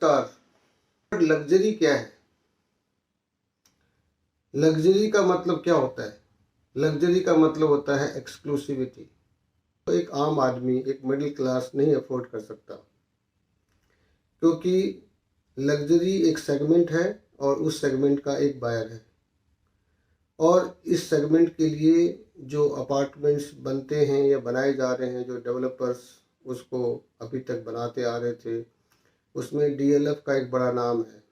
नमस्कार। लग्जरी क्या है? लग्जरी का मतलब क्या होता है? लग्जरी का मतलब होता है एक्सक्लूसिविटी। तो एक आम आदमी, एक मिडिल क्लास नहीं अफोर्ड कर सकता, क्योंकि लग्जरी एक सेगमेंट है और उस सेगमेंट का एक बायर है। और इस सेगमेंट के लिए जो अपार्टमेंट्स बनते हैं या बनाए जा रहे हैं, जो डेवलपर्स उसको अभी तक बनाते आ रहे थे, उसमें डीएलएफ का एक बड़ा नाम है।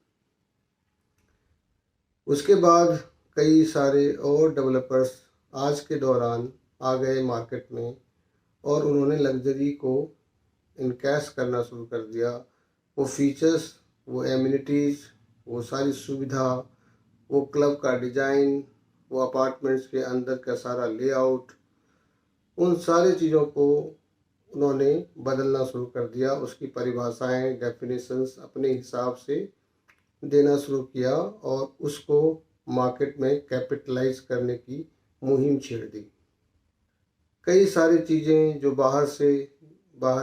उसके बाद कई सारे और डेवलपर्स आज के दौरान आ गए मार्केट में और उन्होंने लग्जरी को इनकैश करना शुरू कर दिया। वो फीचर्स, वो एमिनिटीज़, वो सारी सुविधा, वो क्लब का डिज़ाइन, वो अपार्टमेंट्स के अंदर का सारा लेआउट, उन सारी चीज़ों को उन्होंने बदलना शुरू कर दिया। उसकी परिभाषाएं, डेफिनेशंस अपने हिसाब से देना शुरू किया और उसको मार्केट में कैपिटलाइज करने की मुहिम छेड़ दी। कई सारी चीज़ें जो बाहर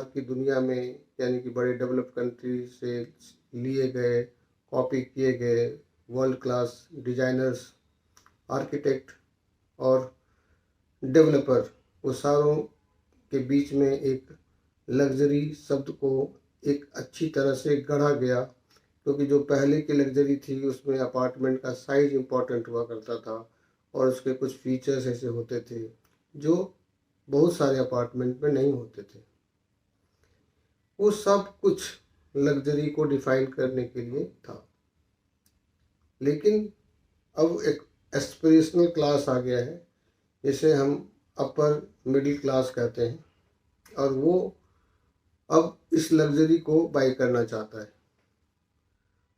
की दुनिया में, यानी कि बड़े डेवलप कंट्री से लिए गए, कॉपी किए गए वर्ल्ड क्लास डिज़ाइनर्स, आर्किटेक्ट और डेवलपर, वो सारों के बीच में एक लग्जरी शब्द को एक अच्छी तरह से गढ़ा गया। क्योंकि जो पहले की लग्जरी थी उसमें अपार्टमेंट का साइज इम्पॉर्टेंट हुआ करता था और उसके कुछ फीचर्स ऐसे होते थे जो बहुत सारे अपार्टमेंट में नहीं होते थे। वो सब कुछ लग्जरी को डिफाइन करने के लिए था। लेकिन अब एक एस्पिरेशनल क्लास आ गया है, जिसे हम अपर मिडिल क्लास कहते हैं, और वो अब इस लग्जरी को बाई करना चाहता है।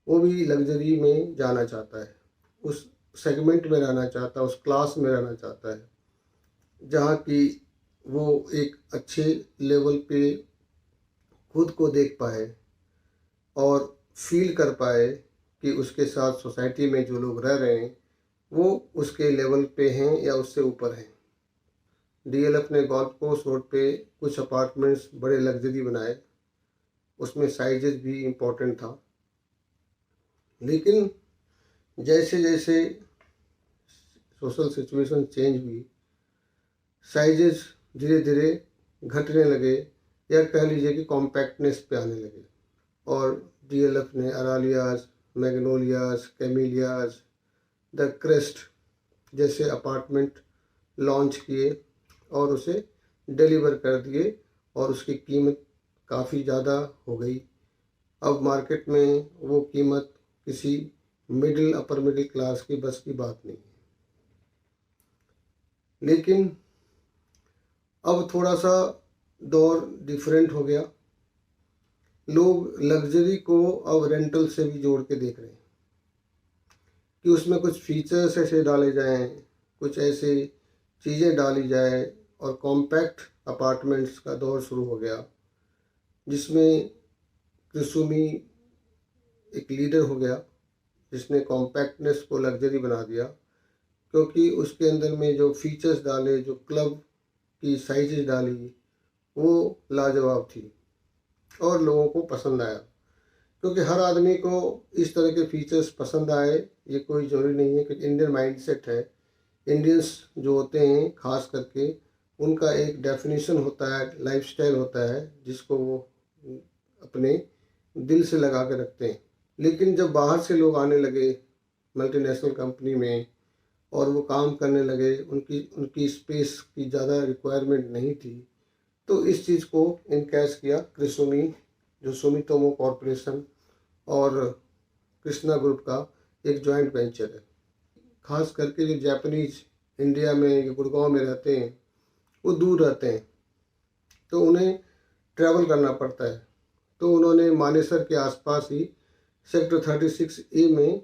वो भी लग्जरी में जाना चाहता है, उस सेगमेंट में रहना चाहता है, उस क्लास में रहना चाहता है जहाँ की वो एक अच्छे लेवल पे खुद को देख पाए और फील कर पाए कि उसके साथ सोसाइटी में जो लोग रह रहे हैं वो उसके लेवल पे हैं या उससे ऊपर हैं। डीएलएफ ने गोल्फ कोर्स रोड पे कुछ अपार्टमेंट्स बड़े लग्जरी बनाए, उसमें साइजेस भी इम्पोर्टेंट था। लेकिन जैसे जैसे सोशल सिचुएशन चेंज हुई, साइजेस धीरे धीरे घटने लगे, या कह लीजिए कि कॉम्पैक्टनेस पे आने लगे। और डीएलएफ ने अरालियाज, मैग्नोलियाज, कैमिलियाज, द क्रेस्ट जैसे अपार्टमेंट लॉन्च किए और उसे डिलीवर कर दिए और उसकी कीमत काफ़ी ज़्यादा हो गई। अब मार्केट में वो कीमत किसी अपर मिडिल क्लास की बस की बात नहीं है। लेकिन अब थोड़ा सा दौर डिफरेंट हो गया। लोग लग्जरी को अब रेंटल से भी जोड़ के देख रहे हैं कि उसमें कुछ फीचर्स ऐसे डाले जाएं, कुछ ऐसे चीज़ें डाली जाए, और कॉम्पैक्ट अपार्टमेंट्स का दौर शुरू हो गया, जिसमें क्रिसुमी एक लीडर हो गया जिसने कॉम्पैक्टनेस को लग्जरी बना दिया। क्योंकि उसके अंदर में जो फीचर्स डाले, जो क्लब की साइजेस डाली, वो लाजवाब थी और लोगों को पसंद आया। क्योंकि हर आदमी को इस तरह के फीचर्स पसंद आए ये कोई ज़रूरी नहीं है, क्योंकि इंडियन माइंडसेट है। इंडियंस जो होते हैं खास करके, उनका एक डेफिनेशन होता है, लाइफस्टाइल होता है, जिसको वो अपने दिल से लगा के रखते हैं। लेकिन जब बाहर से लोग आने लगे मल्टीनेशनल कंपनी में और वो काम करने लगे, उनकी स्पेस की ज़्यादा रिक्वायरमेंट नहीं थी, तो इस चीज़ को इनकैश किया क्रिसुमी, जो सुमितोमो कॉरपोरेशन और कृष्णा ग्रुप का एक जॉइंट वेंचर है। खास करके जो जापानीज इंडिया में या गुड़गांव में रहते हैं, वो दूर रहते हैं तो उन्हें ट्रैवल करना पड़ता है। तो उन्होंने मानेसर के आसपास ही सेक्टर 36A में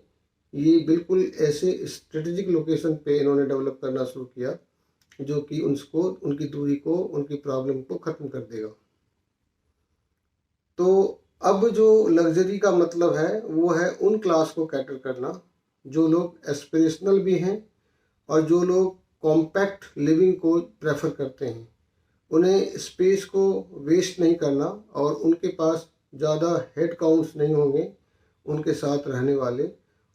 ये बिल्कुल ऐसे स्ट्रेटेजिक लोकेशन पे इन्होंने डेवलप करना शुरू किया जो कि उनकी दूरी को, उनकी प्रॉब्लम को ख़त्म कर देगा। तो अब जो लग्जरी का मतलब है वो है उन क्लास को कैटर करना जो लोग एस्पिरेशनल भी हैं और जो लोग कॉम्पैक्ट लिविंग को प्रेफर करते हैं। उन्हें स्पेस को वेस्ट नहीं करना और उनके पास ज़्यादा हेड काउंट्स नहीं होंगे उनके साथ रहने वाले,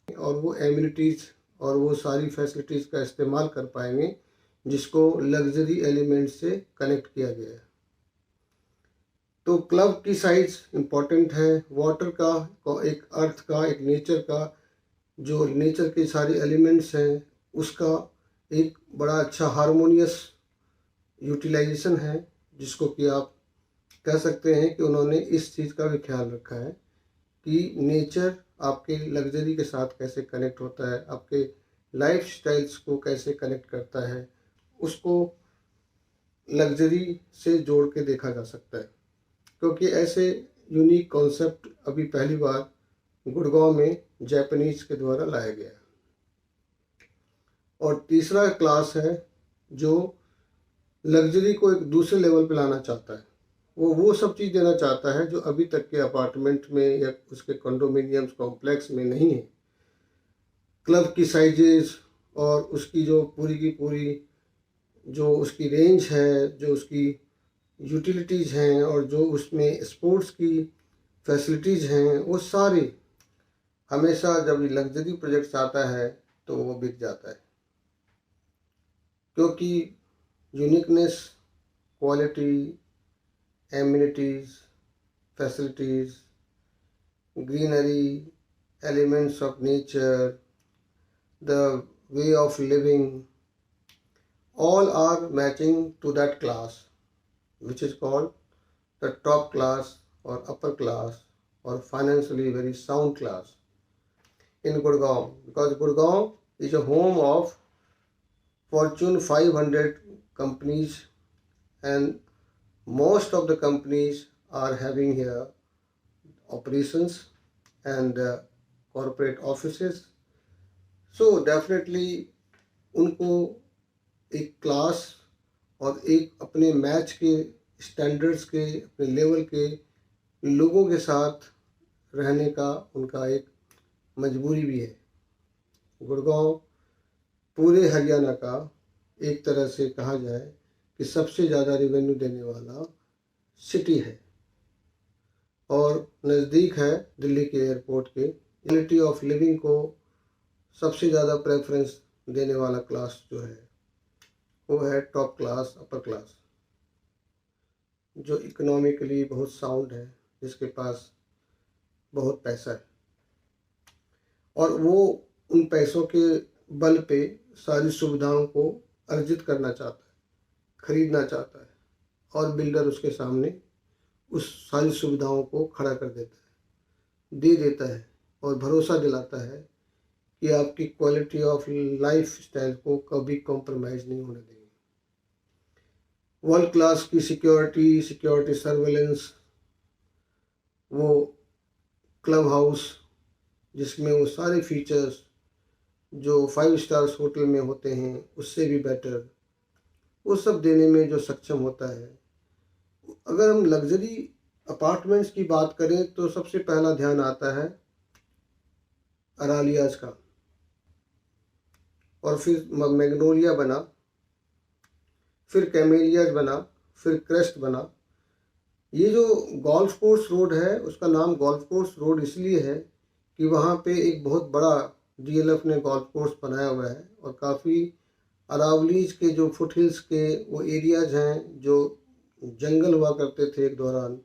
और वो एमिनिटीज़ और वो सारी फैसिलिटीज़ का इस्तेमाल कर पाएंगे जिसको लग्जरी एलिमेंट से कनेक्ट किया गया है। तो क्लब की साइज इम्पॉर्टेंट है, वाटर का, एक अर्थ का, एक नेचर का, जो नेचर के सारे एलिमेंट्स हैं उसका एक बड़ा अच्छा हारमोनियस यूटिलाइजेशन है, जिसको कि आप कह सकते हैं कि उन्होंने इस चीज़ का भी ख्याल रखा है कि नेचर आपके लग्जरी के साथ कैसे कनेक्ट होता है, आपके लाइफ स्टाइल्स को कैसे कनेक्ट करता है, उसको लग्जरी से जोड़ के देखा जा सकता है। क्योंकि ऐसे यूनिक कॉन्सेप्ट अभी पहली बार गुड़गांव में जापानीज के द्वारा लाया गया है। और तीसरा क्लास है जो लग्जरी को एक दूसरे लेवल पे लाना चाहता है, वो सब चीज़ देना चाहता है जो अभी तक के अपार्टमेंट में या उसके कंडोमिनियम्स कॉम्प्लेक्स में नहीं है। क्लब की साइजेस और उसकी जो पूरी की पूरी जो उसकी रेंज है, जो उसकी यूटिलिटीज़ हैं और जो उसमें स्पोर्ट्स की फैसिलिटीज़ हैं, वो सारी हमेशा जब लग्जरी प्रोजेक्ट्स आता है तो वो बिक जाता है। क्योंकि uniqueness, quality, amenities, facilities, greenery, elements of nature, the way of living, all are matching to that class, which is called the top class or upper class or financially very sound class in Gurgaon, because Gurgaon is a home of Fortune 500 companies, and most of the companies are having here operations and corporate offices. So definitely उनको एक class और एक अपने match के standards के, अपने level के लोगों के साथ रहने का उनका एक मजबूरी भी है। गुड़गांव पूरे हरियाणा का एक तरह से कहा जाए कि सबसे ज़्यादा रेवेन्यू देने वाला सिटी है और नज़दीक है दिल्ली के एयरपोर्ट के। क्वालिटी ऑफ लिविंग को सबसे ज़्यादा प्रेफरेंस देने वाला क्लास जो है वो है टॉप क्लास, अपर क्लास, जो इकोनॉमिकली बहुत साउंड है, जिसके पास बहुत पैसा है और वो उन पैसों के बल पे सारी सुविधाओं को अर्जित करना चाहता है, खरीदना चाहता है, और बिल्डर उसके सामने उस सारी सुविधाओं को खड़ा कर देता है, दे देता है और भरोसा दिलाता है कि आपकी क्वालिटी ऑफ लाइफ स्टाइल को कभी कॉम्प्रोमाइज़ नहीं होने देंगे। वर्ल्ड क्लास की सिक्योरिटी सर्वेलेंस, वो क्लब हाउस जिसमें वो सारे फीचर्स जो 5 स्टार्स होटल में होते हैं उससे भी बेटर, वो सब देने में जो सक्षम होता है। अगर हम लग्जरी अपार्टमेंट्स की बात करें तो सबसे पहला ध्यान आता है अरालियाज का, और फिर मैग्नोलिया बना, फिर कैमेलियाज बना, फिर क्रेस्ट बना। ये जो गोल्फ कोर्स रोड है उसका नाम गोल्फ कोर्स रोड इसलिए है कि वहाँ पे एक बहुत बड़ा डीएलएफ ने गोल्फ कोर्स बनाया हुआ है और काफ़ी अरावलीज के जो फुट हिल्स के वो एरियाज हैं जो जंगल हुआ करते थे एक दौरान,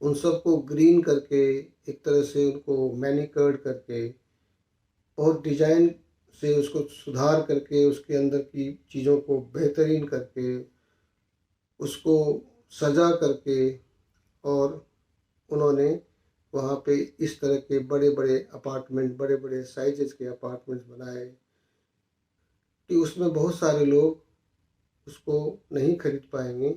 उन सबको ग्रीन करके एक तरह से उनको मैनिक्योर्ड करके बहुत डिजाइन से उसको सुधार करके उसके अंदर की चीज़ों को बेहतरीन करके उसको सजा करके, और उन्होंने वहाँ पे इस तरह के बड़े बड़े अपार्टमेंट, बड़े बड़े साइजेस के अपार्टमेंट्स बनाए कि उसमें बहुत सारे लोग उसको नहीं खरीद पाएंगे,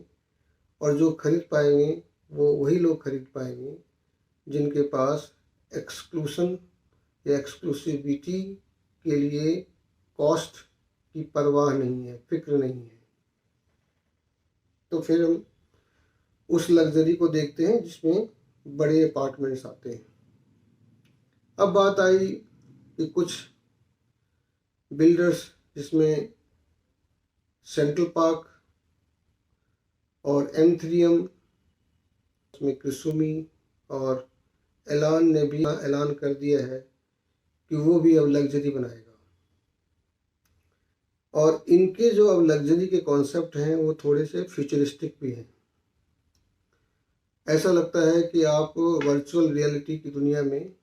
और जो खरीद पाएंगे वो वही लोग खरीद पाएंगे जिनके पास एक्सक्लूसन या एक्सक्लूसिविटी के लिए कॉस्ट की परवाह नहीं है, फिक्र नहीं है। तो फिर हम उस लग्जरी को देखते हैं जिसमें बड़े अपार्टमेंट्स आते हैं। अब बात आई कि कुछ बिल्डर्स जिसमें सेंट्रल पार्क और M3M, उसमें क्रिसुमी और एलान ने भी ऐलान कर दिया है कि वो भी अब लग्जरी बनाएगा। और इनके जो अब लग्जरी के कॉन्सेप्ट हैं वो थोड़े से फ्यूचरिस्टिक भी हैं। ऐसा लगता है कि आप वर्चुअल रियलिटी की दुनिया में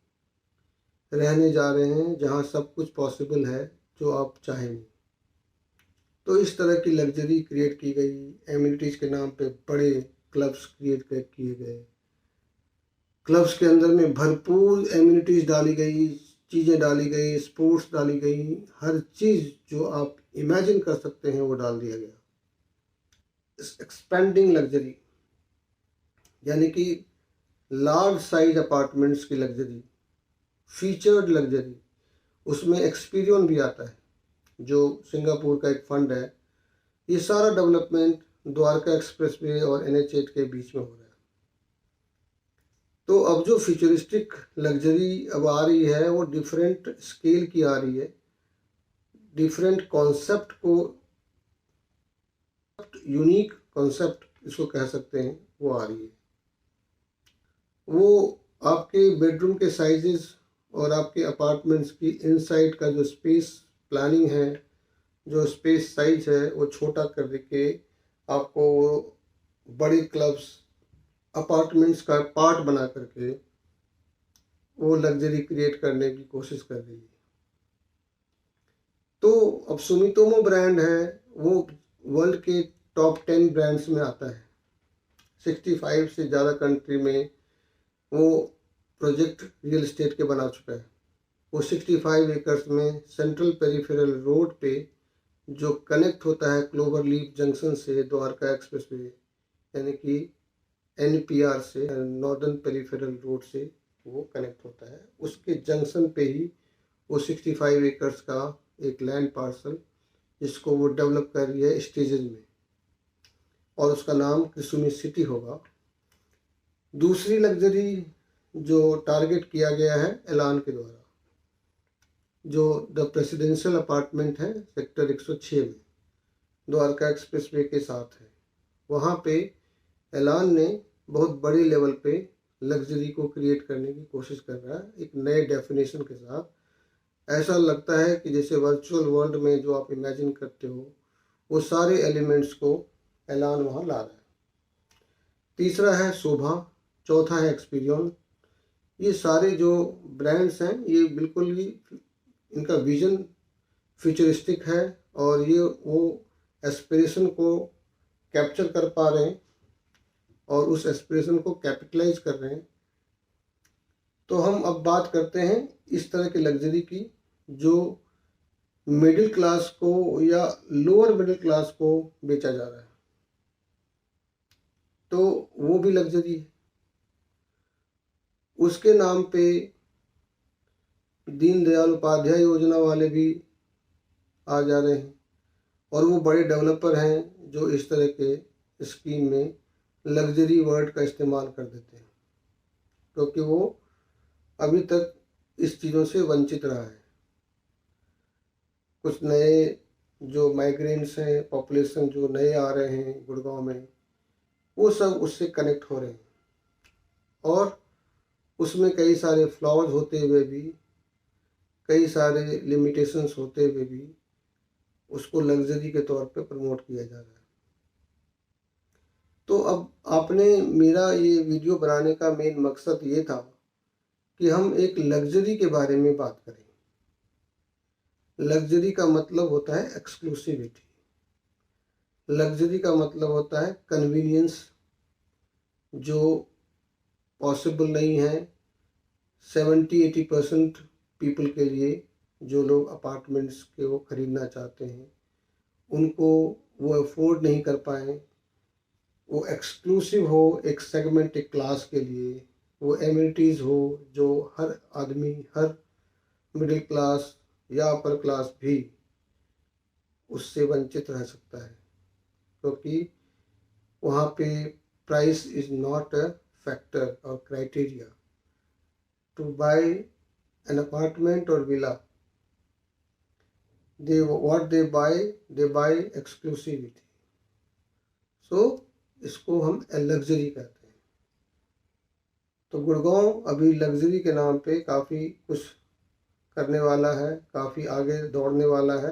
रहने जा रहे हैं जहां सब कुछ पॉसिबल है जो आप चाहेंगे। तो इस तरह की लग्जरी क्रिएट की गई, एमिनिटीज के नाम पे बड़े क्लब्स क्रिएट किए गए। क्लब्स के अंदर में भरपूर एमिनिटीज डाली गई, चीज़ें डाली गई, स्पोर्ट्स डाली गई, हर चीज़ जो आप इमेजिन कर सकते हैं वो डाल दिया गया। एक्सपेंडिंग लग्जरी यानी कि लार्ज साइज अपार्टमेंट्स की लग्जरी, फीचर्ड लग्जरी, उसमें एक्सपीरियन भी आता है जो सिंगापुर का एक फंड है। ये सारा डेवलपमेंट द्वारका एक्सप्रेसवे और NH8 के बीच में हो रहा है। तो अब जो फ्यूचरिस्टिक लग्जरी अब आ रही है वो डिफरेंट स्केल की आ रही है, डिफरेंट कॉन्सेप्ट को, यूनिक कॉन्सेप्ट इसको कह सकते हैं, वो आ रही है। वो आपके बेडरूम के साइजेस और आपके अपार्टमेंट्स की इनसाइड का जो स्पेस प्लानिंग है, जो स्पेस साइज है वो छोटा करके आपको वो बड़ी क्लब्स अपार्टमेंट्स का पार्ट बना करके वो लग्जरी क्रिएट करने की कोशिश कर रही है। तो अब सुमितोमो ब्रांड है, वो वर्ल्ड के टॉप 10 ब्रांड्स में आता है। 65 से ज़्यादा कंट्री में वो प्रोजेक्ट रियल एस्टेट के बना चुका है। वो 65 एकर्स में सेंट्रल पेरिफेरल रोड पे जो कनेक्ट होता है क्लोवर लीफ जंक्शन से द्वारका एक्सप्रेसवे यानी कि NPR से, नॉर्दर्न पेरिफेरल रोड से वो कनेक्ट होता है, उसके जंक्शन पे ही वो 65 एकर्स का एक लैंड पार्सल जिसको वो डेवलप कर रही है स्टेजेस में, और उसका नाम किसुमी सिटी होगा। दूसरी लग्जरी जो टारगेट किया गया है एलान के द्वारा, जो द प्रेसिडेंशियल अपार्टमेंट है सेक्टर 106 में द्वारका एक्सप्रेसवे के साथ है। वहाँ पे एलान ने बहुत बड़ी लेवल पे लग्जरी को क्रिएट करने की कोशिश कर रहा है एक नए डेफिनेशन के साथ। ऐसा लगता है कि जैसे वर्चुअल वर्ल्ड में जो आप इमेजिन करते हो वो सारे एलिमेंट्स को एलान वहाँ ला रहा है। तीसरा है शोभा, चौथा है एक्सपीरियन। ये सारे जो ब्रांड्स हैं ये बिल्कुल ही इनका विजन फ्यूचरिस्टिक है और ये वो एस्पिरेशन को कैप्चर कर पा रहे हैं और उस एस्पिरेशन को कैपिटलाइज कर रहे हैं। तो हम अब बात करते हैं इस तरह की लग्जरी की जो मिडिल क्लास को या लोअर मिडिल क्लास को बेचा जा रहा है, तो वो भी लग्जरी है। उसके नाम पे दीनदयाल उपाध्याय योजना वाले भी आ जा रहे हैं और वो बड़े डेवलपर हैं जो इस तरह के स्कीम में लग्जरी वर्ड का इस्तेमाल कर देते हैं क्योंकि वो अभी तक इस चीज़ों से वंचित रहा है। कुछ नए जो माइग्रेंट्स हैं, पॉपुलेशन जो नए आ रहे हैं गुड़गांव में, वो सब उससे कनेक्ट हो रहे हैं और उसमें कई सारे फ्लॉज होते हुए भी, कई सारे लिमिटेशंस होते हुए भी उसको लग्जरी के तौर पे प्रमोट किया जा रहा है। तो अब आपने, मेरा ये वीडियो बनाने का मेन मकसद ये था कि हम एक लग्जरी के बारे में बात करें। लग्जरी का मतलब होता है एक्सक्लूसिविटी, लग्जरी का मतलब होता है कन्वीनियंस जो पॉसिबल नहीं है 70-80% पीपल के लिए। जो लोग अपार्टमेंट्स के वो ख़रीदना चाहते हैं उनको वो अफोर्ड नहीं कर पाए, वो एक्सक्लूसिव हो एक सेगमेंट, एक क्लास के लिए, वो एमिनिटीज़ हो जो हर आदमी, हर मिडिल क्लास या अपर क्लास भी उससे वंचित रह सकता है क्योंकि वहाँ पे price is not a factor और criteria to buy an apartment और villa. they buy exclusivity. So इसको हम लग्जरी कहते हैं। तो गुड़गांव अभी लग्जरी के नाम पे काफ़ी कुछ करने वाला है, काफ़ी आगे दौड़ने वाला है,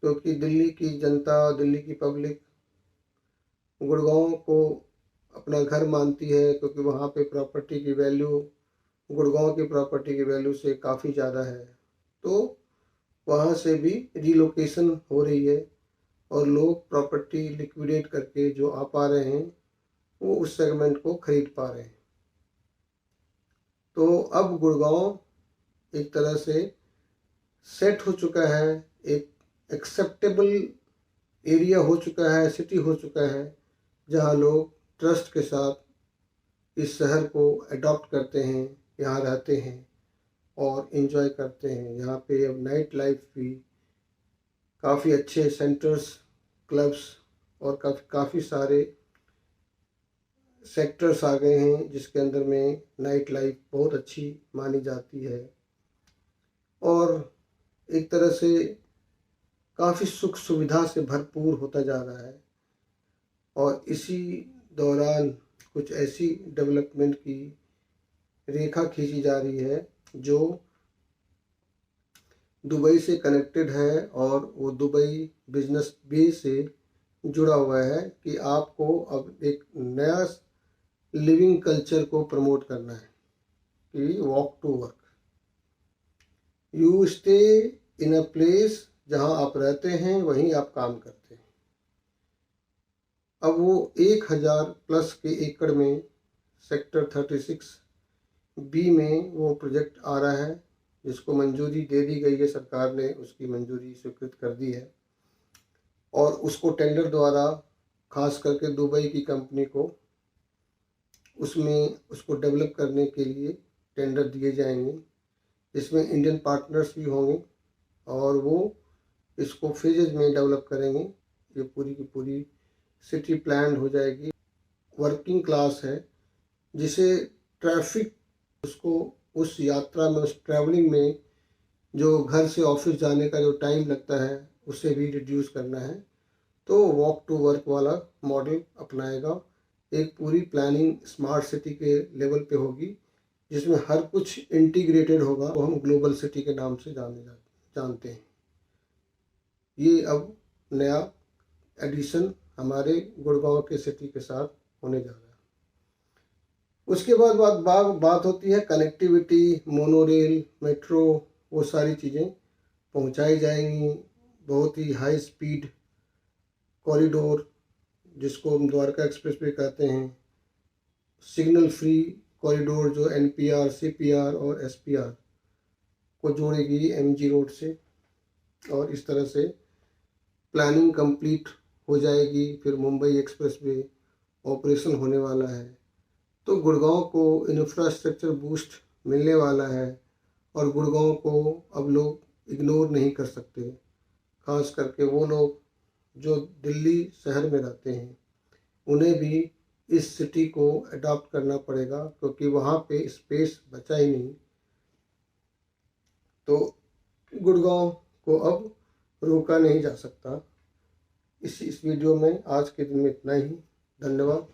क्योंकि दिल्ली की जनता, दिल्ली की पब्लिक गुड़गांव को अपना घर मानती है, क्योंकि वहाँ पे प्रॉपर्टी की वैल्यू गुड़गांव की प्रॉपर्टी की वैल्यू से काफ़ी ज़्यादा है। तो वहाँ से भी रिलोकेशन हो रही है और लोग प्रॉपर्टी लिक्विडेट करके जो आ पा रहे हैं वो उस सेगमेंट को खरीद पा रहे हैं। तो अब गुड़गांव एक तरह से सेट हो चुका है, एक एक्सेप्टेबल एरिया हो चुका है, सिटी हो चुका है, जहाँ लोग ट्रस्ट के साथ इस शहर को अडॉप्ट करते हैं, यहाँ रहते हैं और इन्जॉय करते हैं। यहाँ पे अब नाइट लाइफ भी काफ़ी अच्छे सेंटर्स, क्लब्स और काफ़ी सारे सेक्टर्स आ गए हैं, जिसके अंदर में नाइट लाइफ बहुत अच्छी मानी जाती है और एक तरह से काफ़ी सुख सुविधा से भरपूर होता जा रहा है। और इसी दौरान कुछ ऐसी डेवलपमेंट की रेखा खींची जा रही है जो दुबई से कनेक्टेड है और वो दुबई बिजनेस बे से जुड़ा हुआ है कि आपको अब एक नया लिविंग कल्चर को प्रमोट करना है कि walk to work, you stay in a place, जहां आप रहते हैं वहीं आप काम करते हैं। अब वो 1000+ के एकड़ में सेक्टर 36 बी में वो प्रोजेक्ट आ रहा है, जिसको मंजूरी दे दी गई है, सरकार ने उसकी मंजूरी स्वीकृत कर दी है और उसको टेंडर द्वारा खास करके दुबई की कंपनी को उसमें उसको डेवलप करने के लिए टेंडर दिए जाएंगे। इसमें इंडियन पार्टनर्स भी होंगे और वो इसको फेजेज में डेवलप करेंगे। ये पूरी की पूरी सिटी प्लान हो जाएगी। वर्किंग क्लास है जिसे ट्रैफिक, उसको उस यात्रा में, उस ट्रैवलिंग में जो घर से ऑफिस जाने का जो टाइम लगता है उसे भी रिड्यूस करना है। तो वॉक टू वर्क वाला मॉडल अपनाएगा। एक पूरी प्लानिंग स्मार्ट सिटी के लेवल पे होगी, जिसमें हर कुछ इंटीग्रेटेड होगा, वो हम ग्लोबल सिटी के नाम से जानते हैं। ये अब नया एडिशन हमारे गुड़गांव के सिटी के साथ होने जा रहा है। उसके बाद बात होती है कनेक्टिविटी, मोनोरेल, मेट्रो, वो सारी चीज़ें पहुंचाई जाएंगी। बहुत ही हाई स्पीड कॉरिडोर, जिसको हम द्वारका एक्सप्रेस वे कहते हैं, सिग्नल फ्री कॉरिडोर जो NPR, CPR और SPR को जोड़ेगी MG रोड से, और इस तरह से प्लानिंग कंप्लीट हो जाएगी। फिर मुंबई एक्सप्रेस वे ऑपरेशन होने वाला है। तो गुड़गांव को इंफ्रास्ट्रक्चर बूस्ट मिलने वाला है और गुड़गांव को अब लोग इग्नोर नहीं कर सकते, खास करके वो लोग जो दिल्ली शहर में रहते हैं, उन्हें भी इस सिटी को अडॉप्ट करना पड़ेगा, क्योंकि वहाँ पे स्पेस बचा ही नहीं। तो गुड़गांव को अब रोका नहीं जा सकता। इस वीडियो में आज के दिन में इतना ही। धन्यवाद।